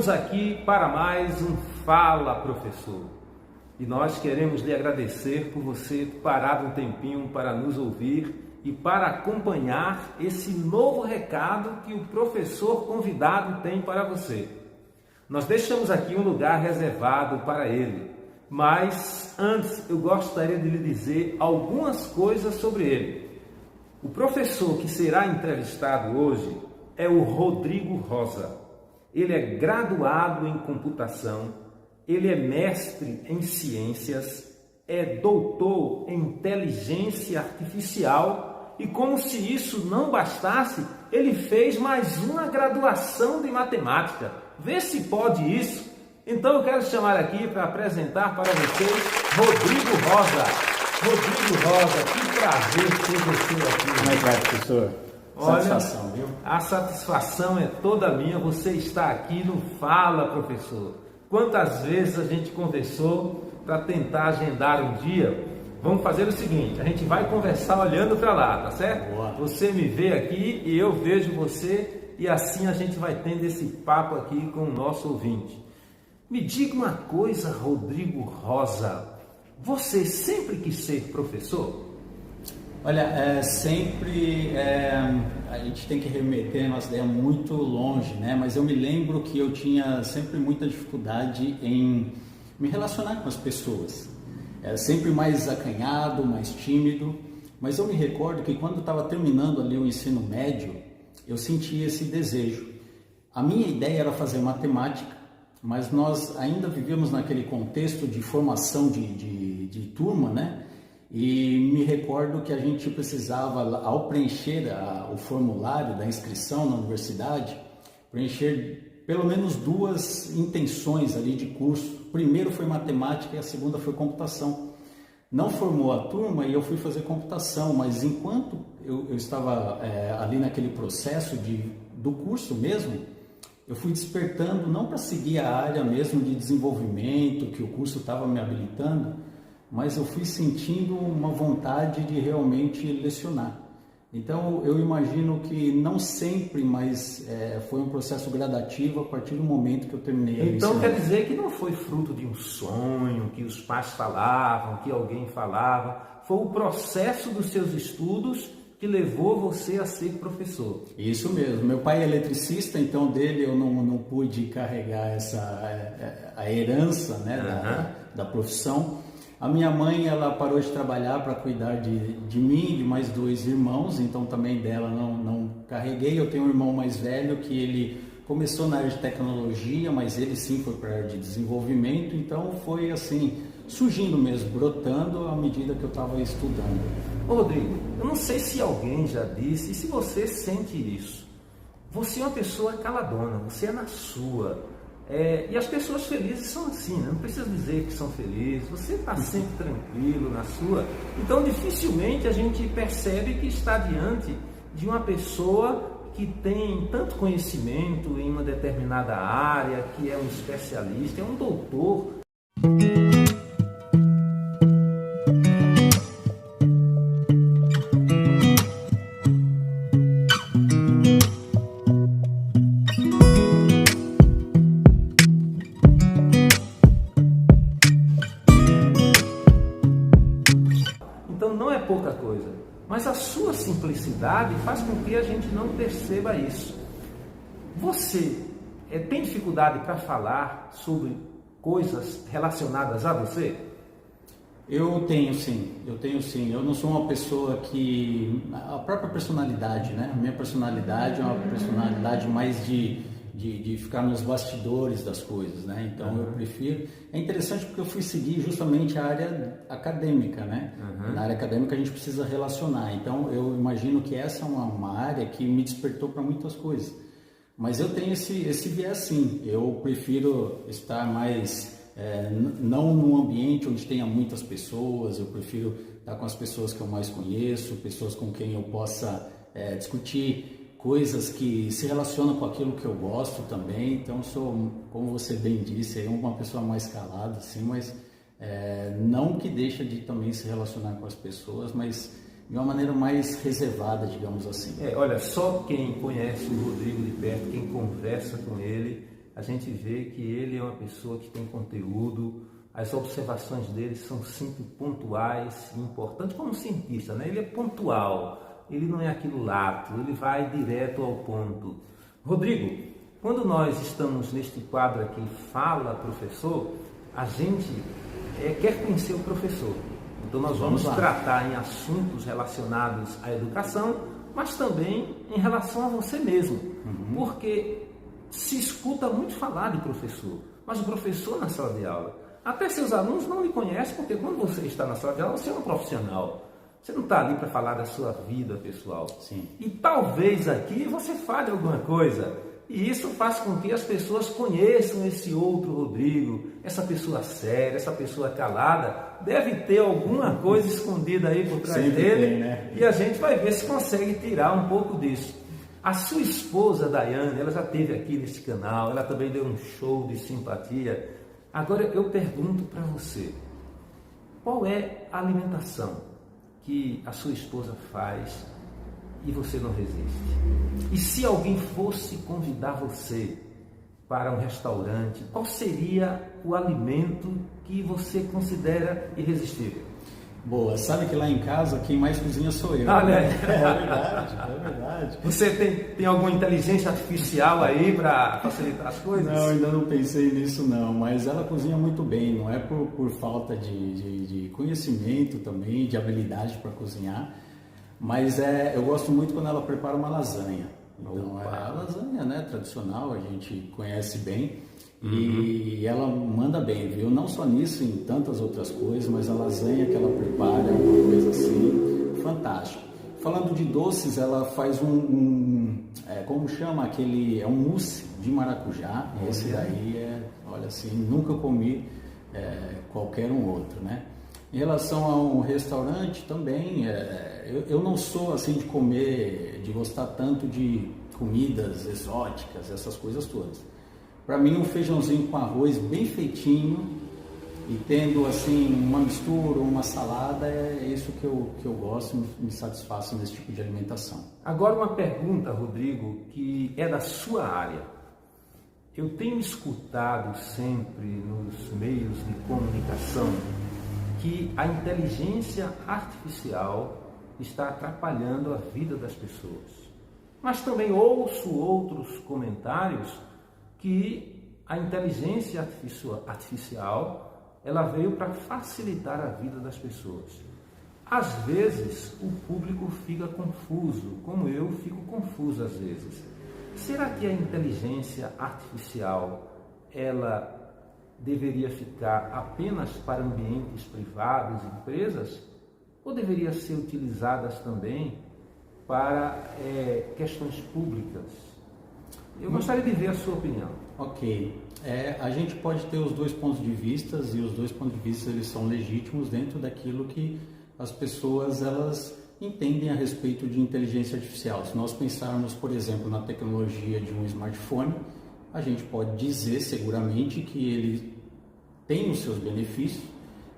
Estamos aqui para mais um Fala Professor e nós queremos lhe agradecer por você ter parado um tempinho para nos ouvir e para acompanhar esse novo recado que o professor convidado tem para você. Nós deixamos aqui um lugar reservado para ele, mas antes eu gostaria de lhe dizer algumas coisas sobre ele. O professor que será entrevistado hoje é o Rodrigo Rosa. Ele é graduado em computação, ele é mestre em ciências, é doutor em inteligência artificial e, como se isso não bastasse, ele fez mais uma graduação de matemática. Vê se pode isso. Então eu quero chamar aqui para apresentar para vocês Rodrigo Rosa. Rodrigo Rosa, que prazer ter você aqui. Como é que vai, professor? Satisfação, viu? A satisfação é toda minha, você está aqui no Fala Professor. Quantas vezes a gente conversou para tentar agendar um dia? Vamos fazer o seguinte, a gente vai conversar olhando para lá, tá certo? Boa. Você me vê aqui e eu vejo você e assim a gente vai tendo esse papo aqui com o nosso ouvinte. Me diga uma coisa, Rodrigo Rosa, você sempre quis ser professor? Olha, sempre a gente tem que remeter nossa ideia muito longe, né? Mas eu me lembro que eu tinha sempre muita dificuldade em me relacionar com as pessoas. Era sempre mais acanhado, mais tímido. Mas eu me recordo que quando eu estava terminando ali o ensino médio, eu sentia esse desejo. A minha ideia era fazer matemática, mas nós ainda vivíamos naquele contexto de formação de turma, né? E me recordo que a gente precisava, ao preencher o formulário da inscrição na universidade, preencher pelo menos duas intenções ali de curso. O primeiro foi matemática e a segunda foi computação. Não formou a turma e eu fui fazer computação, mas enquanto eu estava ali naquele processo do curso mesmo, eu fui despertando não para seguir a área mesmo de desenvolvimento que o curso estava me habilitando, mas eu fui sentindo uma vontade de realmente lecionar. Então, eu imagino que não sempre, mas foi um processo gradativo a partir do momento que eu terminei. Então, quer dizer que não foi fruto de um sonho, que os pais falavam, que alguém falava. Foi o processo dos seus estudos que levou você a ser professor. Isso mesmo. Meu pai é eletricista, então dele eu não pude carregar a herança, né, da profissão. A minha mãe, ela parou de trabalhar para cuidar de mim e de mais dois irmãos, então também dela não carreguei. Eu tenho um irmão mais velho que ele começou na área de tecnologia, mas ele sim foi para a área de desenvolvimento, então foi assim, surgindo mesmo, brotando à medida que eu estava estudando. Ô Rodrigo, eu não sei se alguém já disse, e se você sente isso, você é uma pessoa caladona, você é na sua. E as pessoas felizes são assim, né? Não precisa dizer que são felizes, você está sempre tranquilo na sua. Então, dificilmente a gente percebe que está diante de uma pessoa que tem tanto conhecimento em uma determinada área, que é um especialista, é um doutor. Então não é pouca coisa, mas a sua simplicidade faz com que a gente não perceba isso. Você tem dificuldade para falar sobre coisas relacionadas a você? Eu tenho sim. Eu não sou uma pessoa que... A própria personalidade, né? A minha personalidade é uma personalidade mais de ficar nos bastidores das coisas, né? Então eu prefiro... É interessante porque eu fui seguir justamente a área acadêmica, né? Na área acadêmica a gente precisa relacionar. Então eu imagino que essa é uma área que me despertou para muitas coisas. Mas eu tenho esse viés sim. Eu prefiro estar mais... não num ambiente onde tenha muitas pessoas. Eu prefiro estar com as pessoas que eu mais conheço, pessoas com quem eu possa discutir coisas que se relacionam com aquilo que eu gosto também. Então sou, como você bem disse, uma pessoa mais calada, assim, mas não que deixa de também se relacionar com as pessoas, mas de uma maneira mais reservada, digamos assim. Olha, só quem conhece o Rodrigo de perto, quem conversa com ele, a gente vê que ele é uma pessoa que tem conteúdo, as observações dele são sempre pontuais e importantes, como um cientista, né? Ele é pontual, ele não é aquilo lato, ele vai direto ao ponto. Rodrigo, quando nós estamos neste quadro aqui, Fala Professor, a gente quer conhecer o professor. Então nós vamos tratar em assuntos relacionados à educação, mas também em relação a você mesmo. Porque se escuta muito falar de professor, mas o professor na sala de aula, até seus alunos não lhe conhecem, porque quando você está na sala de aula, você é um profissional. Você não está ali para falar da sua vida pessoal. Sim. E talvez aqui você fale alguma coisa. E isso faz com que as pessoas conheçam esse outro Rodrigo, essa pessoa séria, essa pessoa calada. Deve ter alguma coisa escondida aí por trás dele. Tem, né? E a gente vai ver se consegue tirar um pouco disso. A sua esposa, Daiane, ela já esteve aqui nesse canal, ela também deu um show de simpatia. Agora eu pergunto para você, qual é a alimentação que a sua esposa faz e você não resiste? E se alguém fosse convidar você para um restaurante, qual seria o alimento que você considera irresistível? Boa, sabe que lá em casa quem mais cozinha sou eu. Olha aí. É verdade. Você tem alguma inteligência artificial aí para facilitar as coisas? Não, ainda não pensei nisso não, mas ela cozinha muito bem, não é por falta de conhecimento também, de habilidade para cozinhar, mas eu gosto muito quando ela prepara uma lasanha. Então a lasanha, né, tradicional, a gente conhece bem. E ela manda bem, viu? Não só nisso, em tantas outras coisas, mas a lasanha que ela prepara é uma coisa assim, fantástica. Falando de doces, ela faz como chama aquele, é um mousse de maracujá. Esse daí olha assim, nunca comi qualquer um outro, né? Em relação a um restaurante também, eu não sou assim de comer, de gostar tanto de comidas exóticas, essas coisas todas. Para mim, um feijãozinho com arroz bem feitinho e tendo assim uma mistura, uma salada, é isso que eu gosto, me satisfaz nesse tipo de alimentação. Agora uma pergunta, Rodrigo, que é da sua área. Eu tenho escutado sempre nos meios de comunicação que a inteligência artificial está atrapalhando a vida das pessoas. Mas também ouço outros comentários que a inteligência artificial ela veio para facilitar a vida das pessoas. Às vezes o público fica confuso, como eu fico confuso às vezes. Será que a inteligência artificial ela deveria ficar apenas para ambientes privados e empresas? Ou deveria ser utilizadas também para questões públicas? Eu gostaria de ver a sua opinião. Ok. A gente pode ter os dois pontos de vista e os dois pontos de vista eles são legítimos dentro daquilo que as pessoas elas entendem a respeito de inteligência artificial. Se nós pensarmos, por exemplo, na tecnologia de um smartphone, a gente pode dizer seguramente que ele tem os seus benefícios.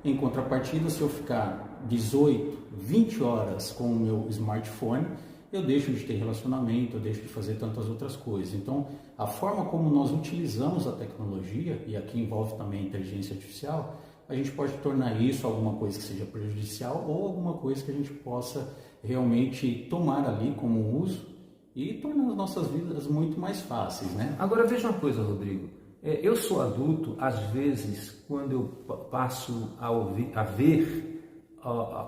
Em contrapartida, se eu ficar 18, 20 horas com o meu smartphone, eu deixo de ter relacionamento, eu deixo de fazer tantas outras coisas. Então, a forma como nós utilizamos a tecnologia, e aqui envolve também a inteligência artificial, a gente pode tornar isso alguma coisa que seja prejudicial ou alguma coisa que a gente possa realmente tomar ali como uso e tornar as nossas vidas muito mais fáceis, né? Agora, veja uma coisa, Rodrigo. Eu sou adulto, às vezes, quando eu passo a ver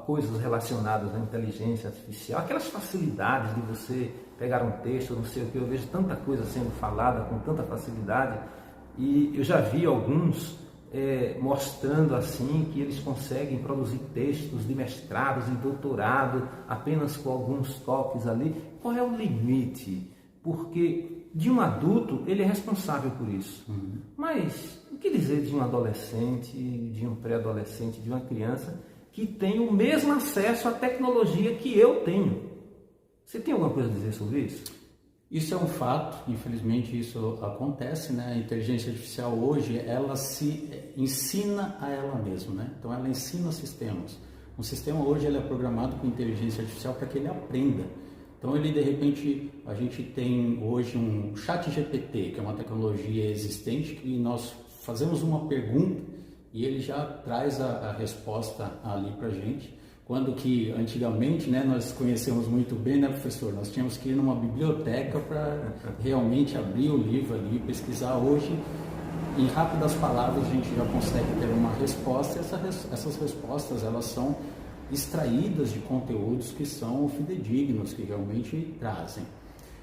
coisas relacionadas à inteligência artificial, aquelas facilidades de você pegar um texto, não sei o que, eu vejo tanta coisa sendo falada com tanta facilidade e eu já vi alguns mostrando assim que eles conseguem produzir textos de mestrados e doutorado apenas com alguns toques ali. Qual é o limite? Porque de um adulto ele é responsável por isso. Mas o que dizer de um adolescente, de um pré-adolescente, de uma criança que tem o mesmo acesso à tecnologia que eu tenho? Você tem alguma coisa a dizer sobre isso? Isso é um fato, infelizmente isso acontece, né? A inteligência artificial hoje, ela se ensina a ela mesma, né? Então ela ensina sistemas. Um sistema hoje ele é programado com inteligência artificial para que ele aprenda. Então ele, de repente, a gente tem hoje um chat GPT, que é uma tecnologia existente, que nós fazemos uma pergunta e ele já traz a resposta ali para a gente. Quando que antigamente, né, nós conhecemos muito bem, né, professor? Nós tínhamos que ir numa biblioteca para realmente abrir o livro ali, pesquisar. Hoje, em rápidas palavras, a gente já consegue ter uma resposta, e essas respostas, elas são extraídas de conteúdos que são fidedignos, que realmente trazem.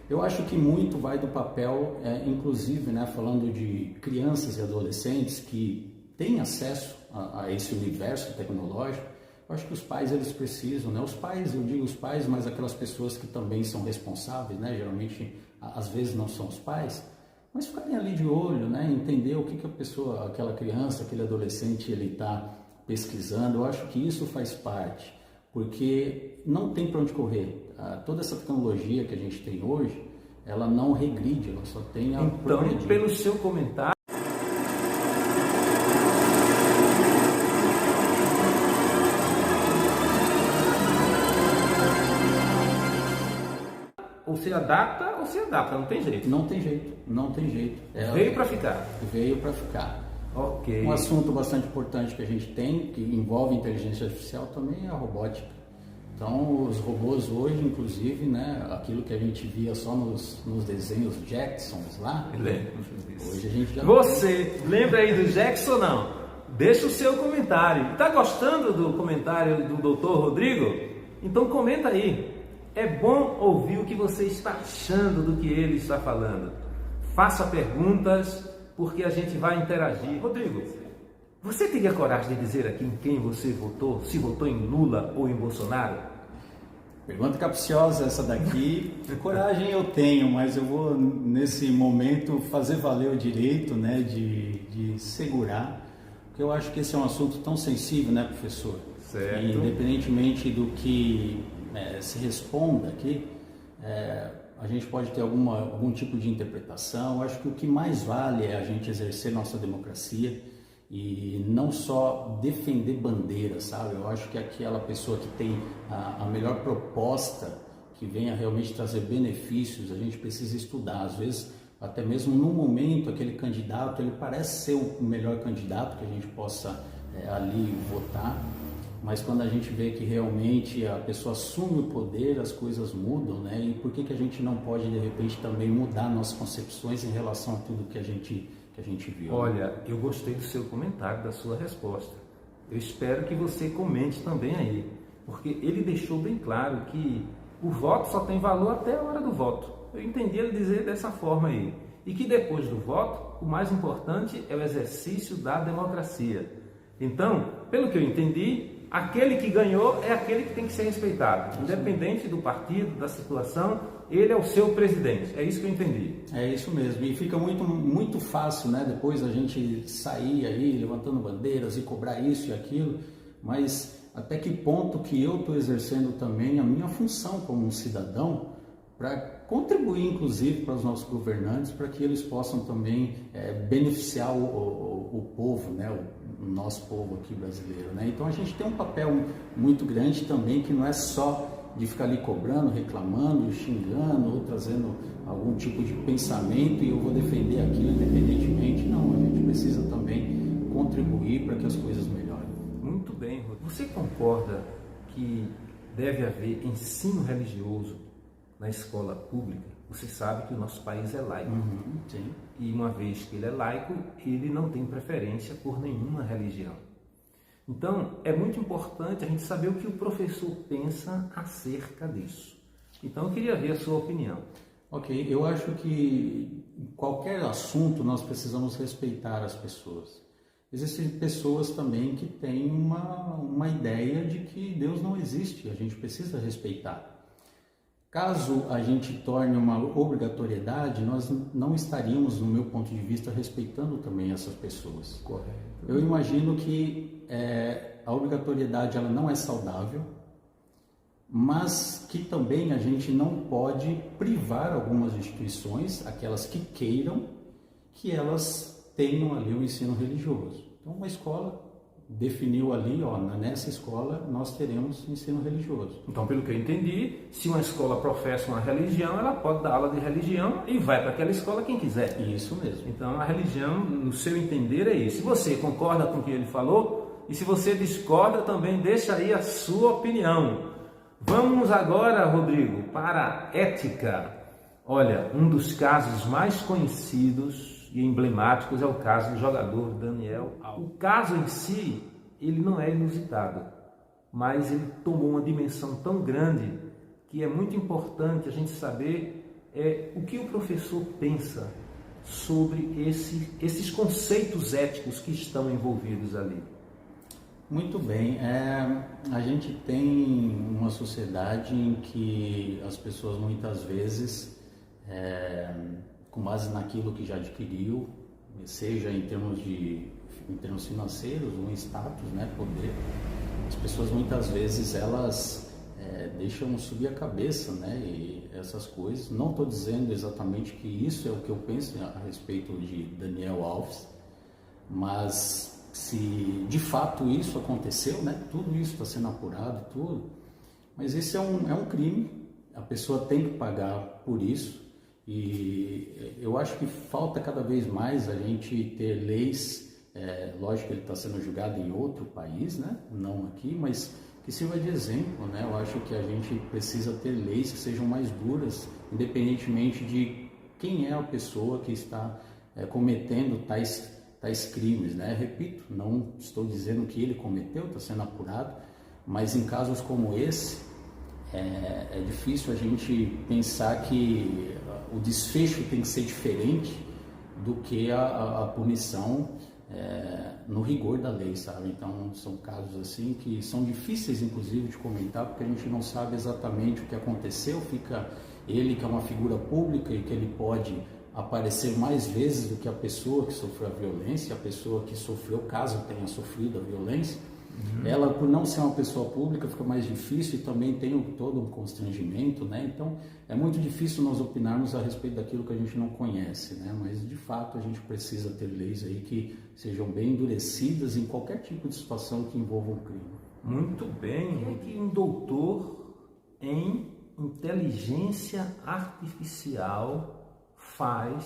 Eu acho que muito vai do papel, inclusive, né, falando de crianças e adolescentes que têm acesso a esse universo tecnológico. Eu acho que os pais, eles precisam, né? Os pais, eu digo os pais, mas aquelas pessoas que também são responsáveis, né? Geralmente, às vezes não são os pais, mas ficarem ali de olho, né? Entender o que a pessoa, aquela criança, aquele adolescente, ele está pesquisando. Eu acho que isso faz parte, porque não tem para onde correr. Toda essa tecnologia que a gente tem hoje, ela não regride, ela só tem a progredir. Então, pelo seu comentário, ou se adapta, não tem jeito. Não tem jeito. Veio para ficar. Veio para ficar. Ok. Um assunto bastante importante que a gente tem, que envolve inteligência artificial, também é a robótica. Então, os robôs hoje, inclusive, né, aquilo que a gente via só nos desenhos Jacksons lá, hoje a gente já... Você lembra aí do Jackson ou não? Deixa o seu comentário. Está gostando do comentário do Dr. Rodrigo? Então comenta aí. É bom ouvir o que você está achando do que ele está falando. Faça perguntas, porque a gente vai interagir. Rodrigo, você teria coragem de dizer aqui em quem você votou? Se votou em Lula ou em Bolsonaro? Pergunta capciosa essa daqui. Coragem eu tenho, mas eu vou, nesse momento, fazer valer o direito, né, de segurar, porque eu acho que esse é um assunto tão sensível, né, professor? Certo. E, independentemente do que se responda aqui, a gente pode ter algum tipo de interpretação. Eu acho que o que mais vale é a gente exercer nossa democracia e não só defender bandeiras, sabe? Eu acho que aquela pessoa que tem a melhor proposta, que venha realmente trazer benefícios, a gente precisa estudar. Às vezes, até mesmo no momento, aquele candidato, ele parece ser o melhor candidato que a gente possa ali votar, mas quando a gente vê que realmente a pessoa assume o poder, as coisas mudam, né? E por que a gente não pode, de repente, também mudar nossas concepções em relação a tudo que a gente viu? Olha, eu gostei do seu comentário, da sua resposta. Eu espero que você comente também aí, porque ele deixou bem claro que o voto só tem valor até a hora do voto. Eu entendi ele dizer dessa forma aí. E que depois do voto, o mais importante é o exercício da democracia. Então, pelo que eu entendi, aquele que ganhou é aquele que tem que ser respeitado, independente do partido, da situação, ele é o seu presidente. É isso que eu entendi. É isso mesmo. E fica muito fácil, né? Depois a gente sair aí levantando bandeiras e cobrar isso e aquilo, mas até que ponto que eu estou exercendo também a minha função como um cidadão para contribuir, inclusive, para os nossos governantes, para que eles possam também beneficiar o povo, né? O nosso povo aqui brasileiro, né? Então a gente tem um papel muito grande também, que não é só de ficar ali cobrando, reclamando, xingando ou trazendo algum tipo de pensamento e eu vou defender aquilo independentemente. Não, a gente precisa também contribuir para que as coisas melhorem. Muito bem, Rodrigo. Você concorda que deve haver ensino religioso na escola pública? Você sabe que o nosso país é laico. Sim. E uma vez que ele é laico, ele não tem preferência por nenhuma religião. Então, é muito importante a gente saber o que o professor pensa acerca disso. Então, eu queria ver a sua opinião. Ok, eu acho que em qualquer assunto nós precisamos respeitar as pessoas. Existem pessoas também que têm uma ideia de que Deus não existe, a gente precisa respeitar. Caso a gente torne uma obrigatoriedade, nós não estaríamos, no meu ponto de vista, respeitando também essas pessoas. Correto. Eu imagino que a obrigatoriedade ela não é saudável, mas que também a gente não pode privar algumas instituições, aquelas que queiram, que elas tenham ali o ensino religioso. Então, uma escola definiu ali, ó, nessa escola nós teremos ensino religioso. Então, pelo que eu entendi, se uma escola professa uma religião, ela pode dar aula de religião e vai para aquela escola quem quiser. Isso mesmo. Então, a religião, no seu entender, é isso. Se você concorda com o que ele falou, e se você discorda, também deixa aí a sua opinião. Vamos agora, Rodrigo, para a ética. Olha, um dos casos mais conhecidos e emblemáticos é o caso do jogador Daniel Alves. O caso em si, ele não é inusitado, mas ele tomou uma dimensão tão grande que é muito importante a gente saber o que o professor pensa sobre esses conceitos éticos que estão envolvidos ali. Muito bem, a gente tem uma sociedade em que as pessoas muitas vezes, com base naquilo que já adquiriu, seja em termos financeiros ou em status, né, poder, as pessoas muitas vezes elas deixam subir a cabeça, né, e essas coisas. Não estou dizendo exatamente que isso é o que eu penso a respeito de Daniel Alves, mas se de fato isso aconteceu, né, tudo isso está sendo apurado, tudo, mas esse é um crime, a pessoa tem que pagar por isso. E eu acho que falta cada vez mais a gente ter leis, lógico que ele está sendo julgado em outro país, né? Não aqui, mas que sirva de exemplo, né? Eu acho que a gente precisa ter leis que sejam mais duras, independentemente de quem é a pessoa que está cometendo tais crimes, né? Repito, não estou dizendo que ele cometeu, está sendo apurado, mas em casos como esse, é difícil a gente pensar que o desfecho tem que ser diferente do que a punição no rigor da lei, sabe? Então, são casos assim que são difíceis, inclusive, de comentar, porque a gente não sabe exatamente o que aconteceu. Fica ele, que é uma figura pública e que ele pode aparecer mais vezes do que a pessoa que sofreu a violência, a pessoa que sofreu, caso tenha sofrido a violência. Ela, por não ser uma pessoa pública, fica mais difícil e também tem todo um constrangimento, né? Então, é muito difícil nós opinarmos a respeito daquilo que a gente não conhece, né? Mas, de fato, a gente precisa ter leis aí que sejam bem endurecidas em qualquer tipo de situação que envolva um crime. Muito bem. O que um doutor em inteligência artificial faz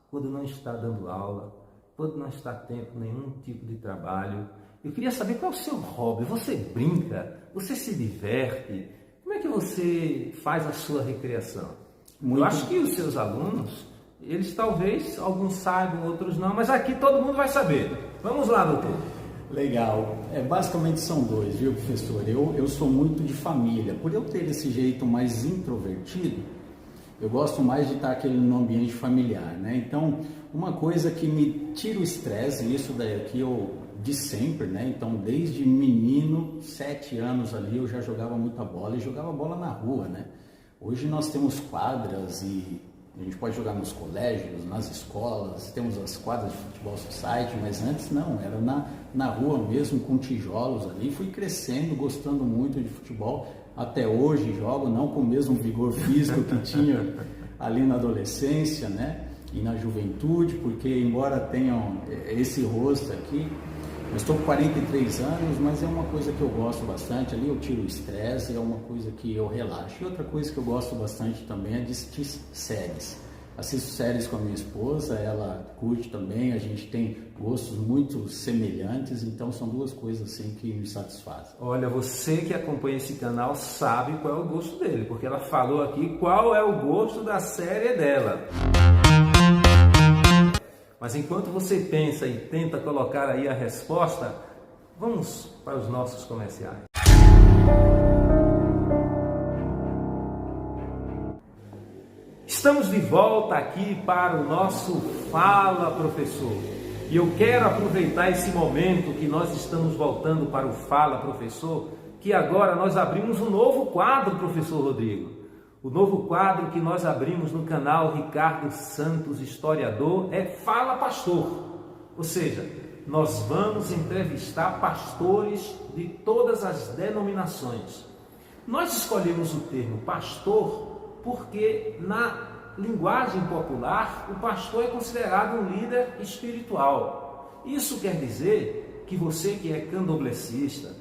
quando não está dando aula, quando não está tendo nenhum tipo de trabalho? Eu queria saber qual é o seu hobby. Você brinca? Você se diverte? Como é que você faz a sua recreação? Eu acho que os seus alunos, eles talvez, alguns saibam, outros não, mas aqui todo mundo vai saber. Vamos lá, doutor. Legal. Basicamente são dois, viu, professor? Eu sou muito de família. Por eu ter esse jeito mais introvertido, eu gosto mais de estar no ambiente familiar, né? Então, uma coisa que me tira o estresse, e isso daqui eu de sempre, né? Então, desde menino, 7 anos ali, eu já jogava muita bola e jogava bola na rua, né? Hoje nós temos quadras e a gente pode jogar nos colégios, nas escolas, temos as quadras de futebol society, mas antes não, era na rua mesmo, com tijolos ali. Fui crescendo, gostando muito de futebol. Até hoje jogo, não com o mesmo vigor físico que tinha ali na adolescência, né? E na juventude, porque embora tenham esse rosto aqui, eu estou com 43 anos, mas é uma coisa que eu gosto bastante. Ali eu tiro o estresse, é uma coisa que eu relaxo. E outra coisa que eu gosto bastante também é de assistir séries. Assisto séries com a minha esposa, ela curte também, a gente tem gostos muito semelhantes, então são duas coisas assim que me satisfazem. Olha, você que acompanha esse canal sabe qual é o gosto dele, porque ela falou aqui qual é o gosto da série dela. Mas enquanto você pensa e tenta colocar aí a resposta, vamos para os nossos comerciais. Estamos de volta aqui para o nosso Fala Professor. E eu quero aproveitar esse momento que nós estamos voltando para o Fala Professor, que agora nós abrimos um novo quadro, professor Rodrigo. O novo quadro que nós abrimos no canal Ricardo Santos Historiador é Fala Pastor. Ou seja, nós vamos entrevistar pastores de todas as denominações. Nós escolhemos o termo pastor porque na linguagem popular o pastor é considerado um líder espiritual. Isso quer dizer que você que é candomblessista,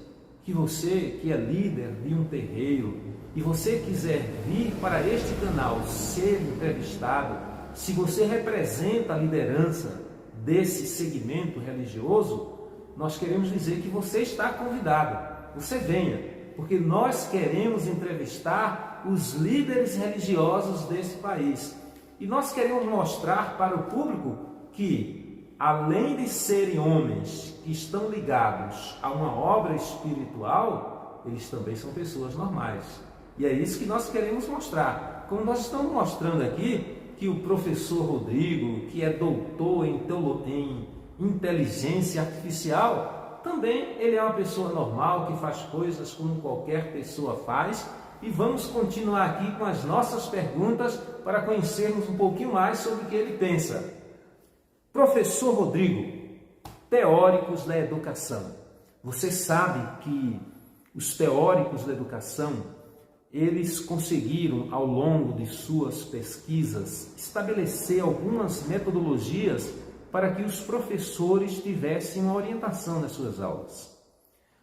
que você que é líder de um terreiro e você quiser vir para este canal ser entrevistado, se você representa a liderança desse segmento religioso, nós queremos dizer que você está convidado. Você venha, porque nós queremos entrevistar os líderes religiosos desse país. E nós queremos mostrar para o público que, além de serem homens que estão ligados a uma obra espiritual, eles também são pessoas normais. E é isso que nós queremos mostrar. Como nós estamos mostrando aqui, que o professor Rodrigo, que é doutor em inteligência artificial, também ele é uma pessoa normal, que faz coisas como qualquer pessoa faz. E vamos continuar aqui com as nossas perguntas para conhecermos um pouquinho mais sobre o que ele pensa. Professor Rodrigo, teóricos da educação. Você sabe que os teóricos da educação, eles conseguiram, ao longo de suas pesquisas, estabelecer algumas metodologias para que os professores tivessem uma orientação nas suas aulas.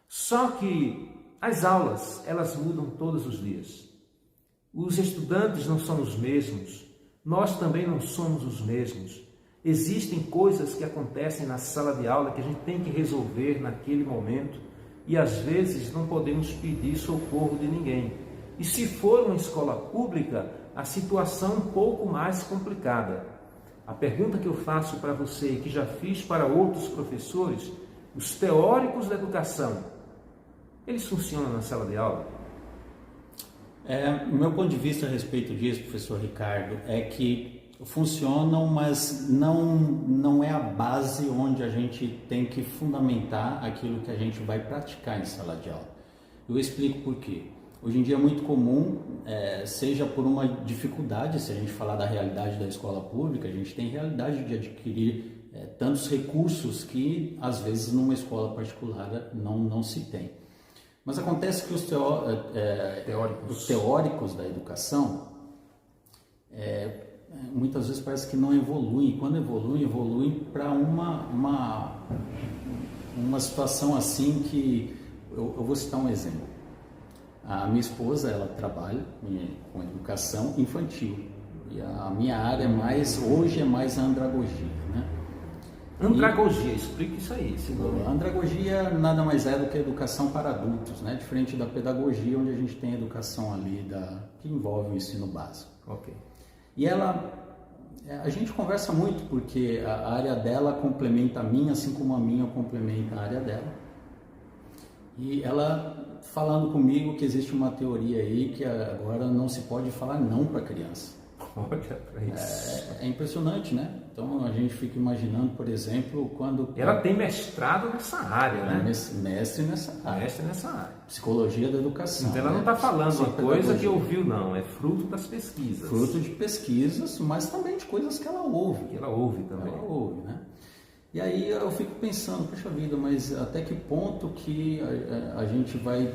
Só que as aulas, elas mudam todos os dias. Os estudantes não são os mesmos, nós também não somos os mesmos. Existem coisas que acontecem na sala de aula que a gente tem que resolver naquele momento e às vezes não podemos pedir socorro de ninguém. E se for uma escola pública, a situação é um pouco mais complicada. A pergunta que eu faço para você e que já fiz para outros professores, os teóricos da educação, eles funcionam na sala de aula? O meu ponto de vista a respeito disso, professor Ricardo, é que funcionam, mas não é a base onde a gente tem que fundamentar aquilo que a gente vai praticar em sala de aula. Eu explico por quê. Hoje em dia é muito comum, seja por uma dificuldade, se a gente falar da realidade da escola pública, a gente tem realidade de adquirir tantos recursos que às vezes numa escola particular não se tem. Mas acontece que os teóricos da educação muitas vezes parece que não evoluem. Quando evoluem para uma situação assim que... Eu vou citar um exemplo. A minha esposa, ela trabalha com educação infantil. E a minha área hoje é mais a andragogia, né? Andragogia, explica isso aí. A andragogia nada mais é do que educação para adultos, né? Diferente da pedagogia, onde a gente tem a educação ali que envolve o ensino básico. Ok. E a gente conversa muito porque a área dela complementa a minha, assim como a minha complementa a área dela. E ela falando comigo que existe uma teoria aí que agora não se pode falar não para criança. Olha para isso. É impressionante, né? Então a gente fica imaginando, por exemplo, quando... Ela tem mestrado nessa área, né? Mestre nessa área. Mestre nessa área. Psicologia da educação. Então ela não está falando uma coisa que ouviu, não. É fruto das pesquisas. Fruto de pesquisas, mas também de coisas que ela ouve. Que ela ouve também. Ela ouve, né? E aí eu fico pensando, poxa vida, mas até que ponto que a gente vai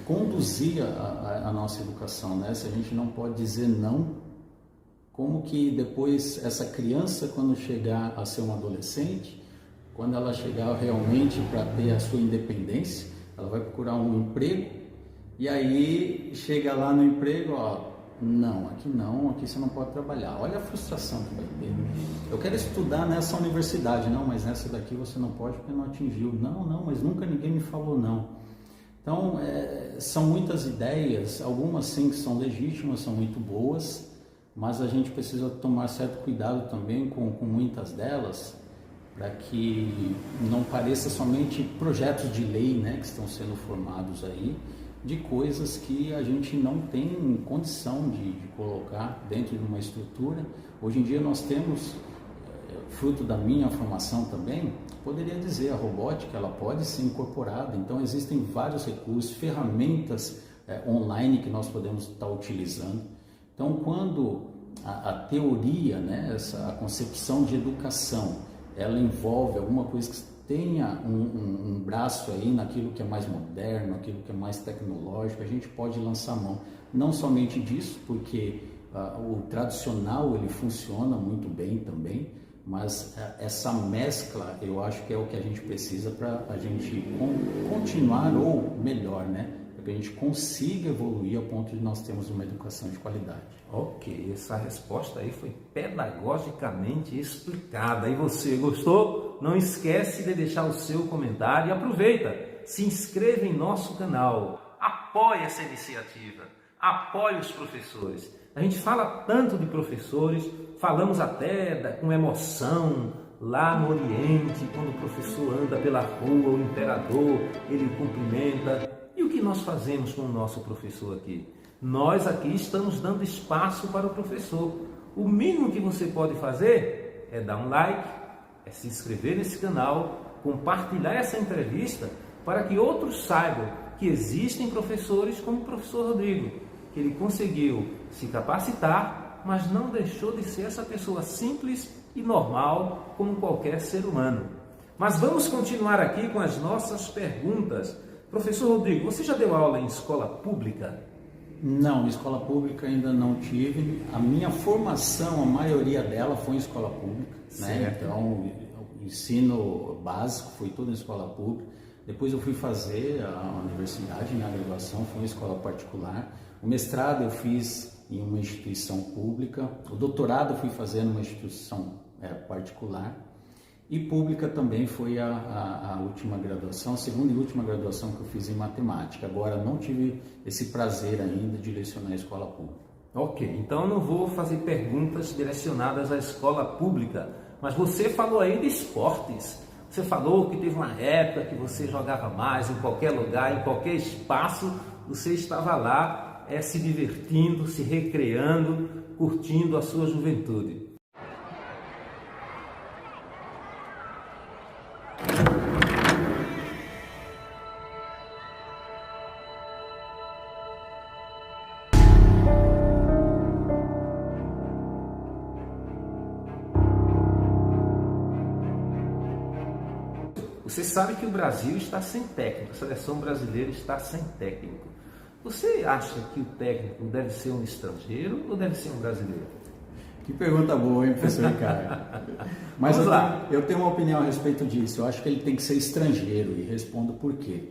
conduzir a nossa educação, né? Se a gente não pode dizer não, como que depois essa criança, quando chegar a ser uma adolescente, quando ela chegar realmente para ter a sua independência, ela vai procurar um emprego e aí chega lá no emprego, não, aqui você não pode trabalhar. Olha a frustração que vai ter. Eu quero estudar nessa universidade, não, mas nessa daqui você não pode porque não atingiu. Não, mas nunca ninguém me falou não. Então, são muitas ideias, algumas sim que são legítimas, são muito boas, mas a gente precisa tomar certo cuidado também com muitas delas, para que não pareça somente projetos de lei, né, que estão sendo formados aí, de coisas que a gente não tem condição de colocar dentro de uma estrutura. Hoje em dia nós temos, fruto da minha formação também, poderia dizer, a robótica ela pode ser incorporada, então existem vários recursos, ferramentas online que nós podemos estar utilizando. Então quando a teoria, né, a concepção de educação, ela envolve alguma coisa que tenha um braço aí naquilo que é mais moderno, aquilo que é mais tecnológico, a gente pode lançar mão não somente disso, porque o tradicional ele funciona muito bem também, mas essa mescla eu acho que é o que a gente precisa para a gente continuar, ou melhor, né? Para que a gente consiga evoluir ao ponto de nós termos uma educação de qualidade. Ok, essa resposta aí foi pedagogicamente explicada. E você gostou? Não esquece de deixar o seu comentário e aproveita, se inscreva em nosso canal, apoie essa iniciativa, apoie os professores. A gente fala tanto de professores, falamos até com emoção lá no Oriente, quando o professor anda pela rua, o imperador, ele o cumprimenta. E o que nós fazemos com o nosso professor aqui? Nós aqui estamos dando espaço para o professor. O mínimo que você pode fazer é dar um like, é se inscrever nesse canal, compartilhar essa entrevista para que outros saibam que existem professores como o professor Rodrigo, que ele conseguiu se capacitar, mas não deixou de ser essa pessoa simples e normal como qualquer ser humano. Mas vamos continuar aqui com as nossas perguntas. Professor Rodrigo, você já deu aula em escola pública? Não, escola pública ainda não tive. A minha formação, a maioria dela foi em escola pública, né? Então, o ensino básico foi tudo em escola pública. Depois eu fui fazer a universidade, na graduação, foi em escola particular. O mestrado eu fiz em uma instituição pública. O doutorado eu fui fazer numa instituição particular. E pública também foi a última graduação, a segunda e última graduação que eu fiz em matemática. Agora, não tive esse prazer ainda de lecionar em escola pública. Ok, então eu não vou fazer perguntas direcionadas à escola pública, mas você falou aí de esportes. Você falou que teve uma época que você jogava mais em qualquer lugar, em qualquer espaço, você estava lá se divertindo, se recreando, curtindo a sua juventude. Você sabe que o Brasil está sem técnico, a seleção brasileira está sem técnico. Você acha que o técnico deve ser um estrangeiro ou deve ser um brasileiro? Que pergunta boa, hein, professor Ricardo? Mas eu tenho uma opinião a respeito disso. Eu acho que ele tem que ser estrangeiro, e respondo por quê.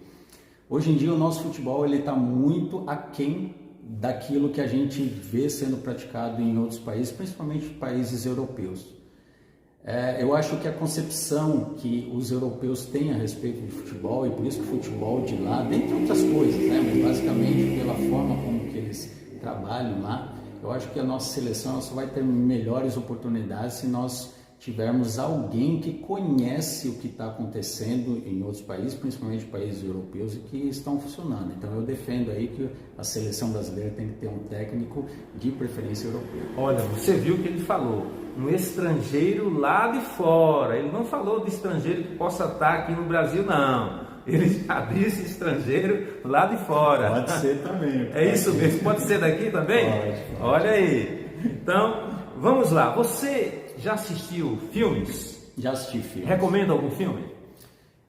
Hoje em dia o nosso futebol está muito aquém daquilo que a gente vê sendo praticado em outros países, principalmente países europeus. Eu acho que a concepção que os europeus têm a respeito de futebol, e por isso que o futebol de lá, dentre outras coisas, né, mas basicamente pela forma como que eles trabalham lá, eu acho que a nossa seleção só vai ter melhores oportunidades se nós tivermos alguém que conhece o que está acontecendo em outros países, principalmente países europeus, e que estão funcionando. Então eu defendo aí que a seleção brasileira tem que ter um técnico de preferência europeu. Olha, você viu o que ele falou, um estrangeiro lá de fora. Ele não falou de estrangeiro que possa estar aqui no Brasil, não. Ele já disse estrangeiro lá de fora. Pode ser também. É isso mesmo? Pode ser daqui também? Pode. Olha aí. Então, vamos lá. Você já assistiu filmes? Já assisti filmes. Recomenda algum filme?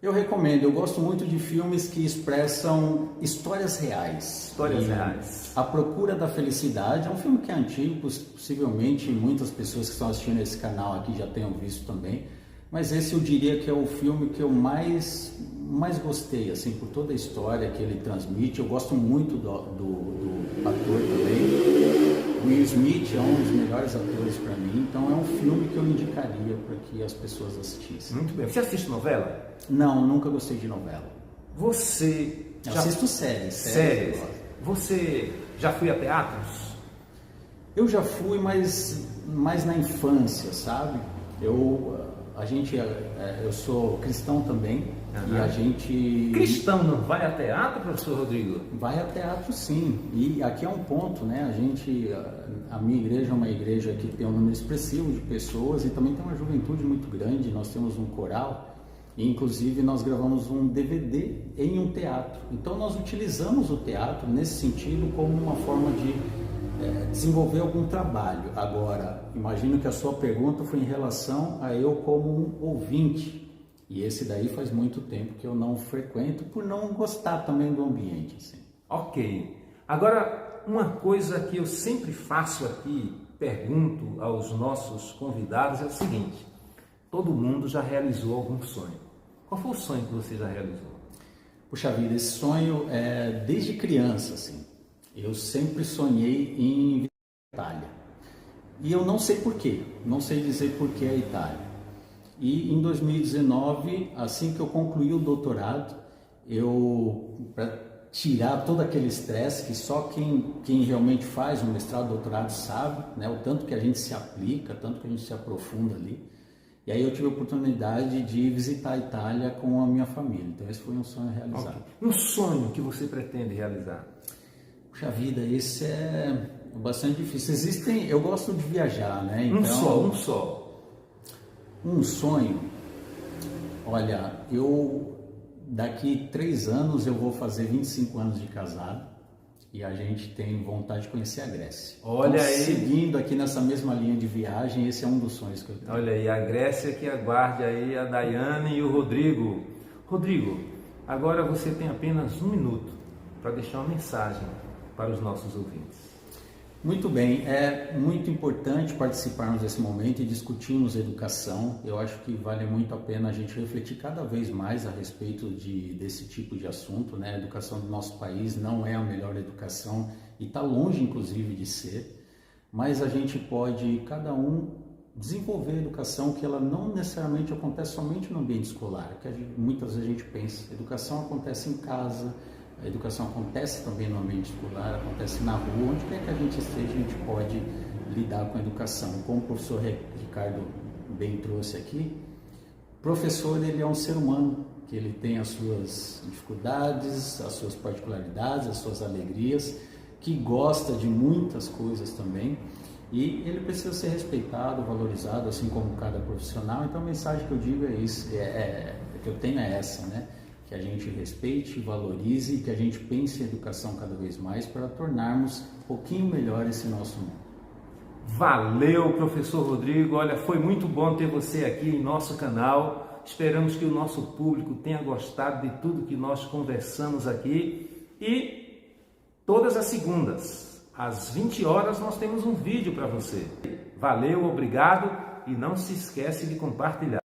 Eu recomendo. Eu gosto muito de filmes que expressam histórias reais. Histórias reais. A Procura da Felicidade é um filme que é antigo, possivelmente muitas pessoas que estão assistindo esse canal aqui já tenham visto também. Mas esse eu diria que é o filme que eu mais gostei, assim, por toda a história que ele transmite. Eu gosto muito do ator também. Will Smith é um dos melhores atores para mim, então é um filme que eu indicaria para que as pessoas assistissem. Muito bem. Você assiste novela? Não, nunca gostei de novela. Você eu assisto séries. Séries. Você já foi a teatros? Eu já fui, mas mais na infância, sabe? Eu sou cristão também. Uhum. E a gente... Cristão não vai a teatro, professor Rodrigo? Vai a teatro, sim. E aqui é um ponto, né? A minha igreja é uma igreja que tem um número expressivo de pessoas e também tem uma juventude muito grande. Nós temos um coral e, inclusive, nós gravamos um DVD em um teatro. Então, nós utilizamos o teatro nesse sentido como uma forma de desenvolver algum trabalho. Agora, imagino que a sua pergunta foi em relação a eu como um ouvinte. E esse daí faz muito tempo que eu não frequento, por não gostar também do ambiente. Assim. Ok. Agora, uma coisa que eu sempre faço aqui, pergunto aos nossos convidados, é o seguinte. todo mundo já realizou algum sonho. Qual foi o sonho que você já realizou? Puxa vida, esse sonho é desde criança, assim. Eu sempre sonhei em visitar a Itália. E eu não sei porquê, não sei dizer porquê a Itália. E em 2019, assim que eu concluí o doutorado, para tirar todo aquele estresse que só quem realmente faz um mestrado, doutorado sabe, né? O tanto que a gente se aplica, tanto que a gente se aprofunda ali. E aí eu tive a oportunidade de visitar a Itália com a minha família. Então esse foi um sonho realizado. Okay. Um sonho que você pretende realizar? Puxa vida, esse é bastante difícil. Eu gosto de viajar, né? Então, um só. Um sonho. Olha, daqui 3 anos eu vou fazer 25 anos de casado e a gente tem vontade de conhecer a Grécia. Olha então, aí. Seguindo aqui nessa mesma linha de viagem, esse é um dos sonhos que eu tenho. Olha aí, a Grécia que aguarde aí a Daiane e o Rodrigo. Rodrigo, agora você tem apenas 1 minuto para deixar uma mensagem para os nossos ouvintes. Muito bem, é muito importante participarmos desse momento e discutirmos educação. Eu acho que vale muito a pena a gente refletir cada vez mais a respeito desse tipo de assunto, né? A educação do nosso país não é a melhor educação e está longe, inclusive, de ser, mas a gente pode, cada um, desenvolver a educação que ela não necessariamente acontece somente no ambiente escolar, que muitas vezes a gente pensa, a educação acontece em casa, a educação acontece também no ambiente escolar, acontece na rua, onde quer que a gente esteja, a gente pode lidar com a educação. Como o professor Ricardo bem trouxe aqui, o professor ele é um ser humano, que ele tem as suas dificuldades, as suas particularidades, as suas alegrias, que gosta de muitas coisas também, e ele precisa ser respeitado, valorizado, assim como cada profissional. Então a mensagem que eu digo é isso, que eu tenho é essa, né? Que a gente respeite, valorize e que a gente pense em educação cada vez mais para tornarmos um pouquinho melhor esse nosso mundo. Valeu, professor Rodrigo. Olha, foi muito bom ter você aqui em nosso canal. Esperamos que o nosso público tenha gostado de tudo que nós conversamos aqui. E todas as segundas, às 20 horas, nós temos um vídeo para você. Valeu, obrigado e não se esquece de compartilhar.